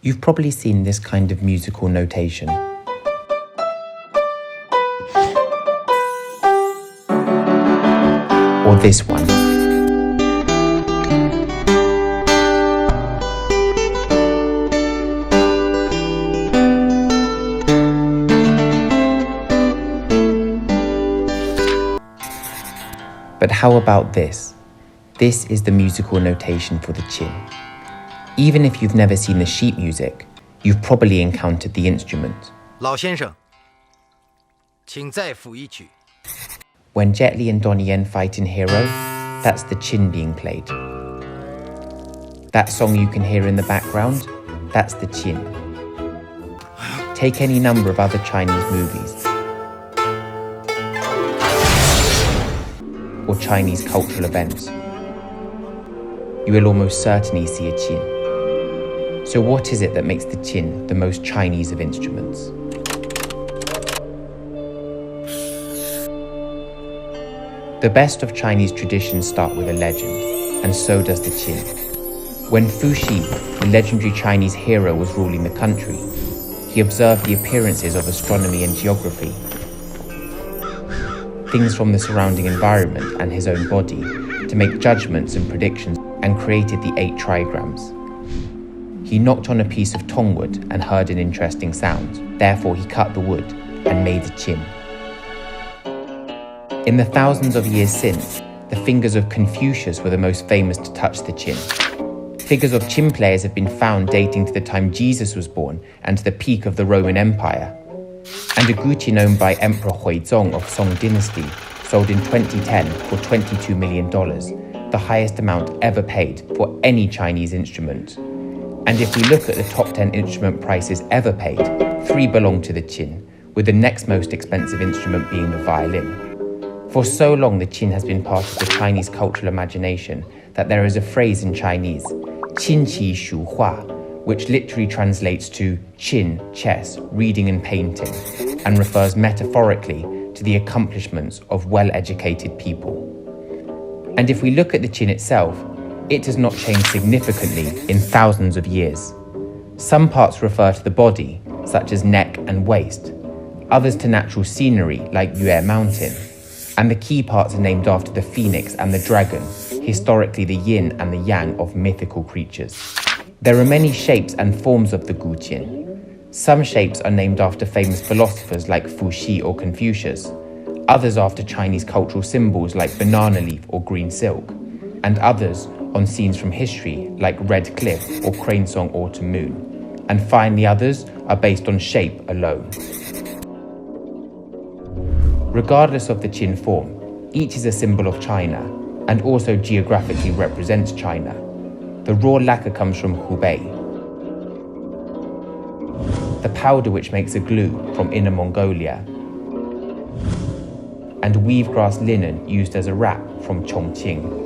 You've probably seen this kind of musical notation. Or this one. But how about this? This is the musical notation for the qin. Even if you've never seen the sheet music, you've probably encountered the instrument. 老先生，请再抚一曲。 When Jet Li and Donnie Yen fight in Hero, that's the qin being played. That song you can hear in the background, that's the qin. Take any number of other Chinese movies or Chinese cultural events. You will almost certainly see a qin. So what is it that makes the qin the most Chinese of instruments? The best of Chinese traditions start with a legend, and so does the qin. When Fu Xi, the legendary Chinese hero, was ruling the country, he observed the appearances of astronomy and geography, things from the surrounding environment and his own body, to make judgments and predictions, and created the 8 trigrams. He knocked on a piece of tongwood and heard an interesting sound. Therefore, he cut the wood and made the qin. In the thousands of years since, the fingers of Confucius were the most famous to touch the qin. Figures of qin players have been found dating to the time Jesus was born and to the peak of the Roman Empire. And a guqin owned by Emperor Huizong of Song Dynasty sold in 2010 for $22 million, the highest amount ever paid for any Chinese instrument. And if we look at the top 10 instrument prices ever paid, 3 belong to the qin, with the next most expensive instrument being the violin. For so long, the qin has been part of the Chinese cultural imagination that there is a phrase in Chinese, qin qi shu hua, which literally translates to qin, chess, reading and painting, and refers metaphorically to the accomplishments of well-educated people. And if we look at the qin itself, it does not change significantly in thousands of years. Some parts refer to the body, such as neck and waist, others to natural scenery like Yue Mountain, and the key parts are named after the phoenix and the dragon, historically the yin and the yang of mythical creatures. There are many shapes and forms of the guqin. Some shapes are named after famous philosophers like Fu Xi or Confucius, others after Chinese cultural symbols like banana leaf or green silk, and others on scenes from history like Red Cliff or Crane Song Autumn Moon, and finally others are based on shape alone. Regardless of the qin form, each is a symbol of China and also geographically represents China. The raw lacquer comes from Hubei, the powder which makes a glue from Inner Mongolia, and weavegrass linen used as a wrap from Chongqing.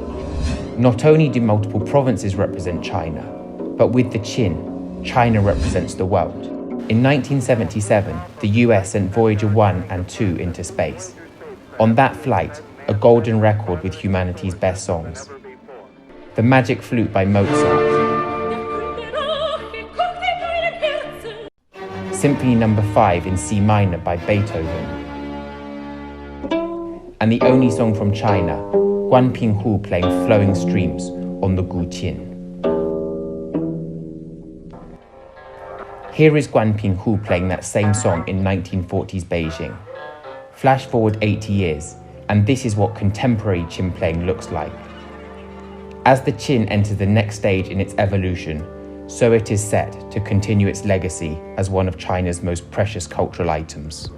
Not only do multiple provinces represent China, but with the qin, China represents the world. In 1977, the US sent Voyager 1 and 2 into space. On that flight, a golden record with humanity's best songs. The Magic Flute by Mozart, Symphony No. 5 in C minor by Beethoven, and the only song from China, Guan Pinghu playing Flowing Streams on the guqin. Here is Guan Pinghu playing that same song in 1940s Beijing. Flash forward 80 years, and this is what contemporary qin playing looks like. As the qin enters the next stage in its evolution, so it is set to continue its legacy as one of China's most precious cultural items.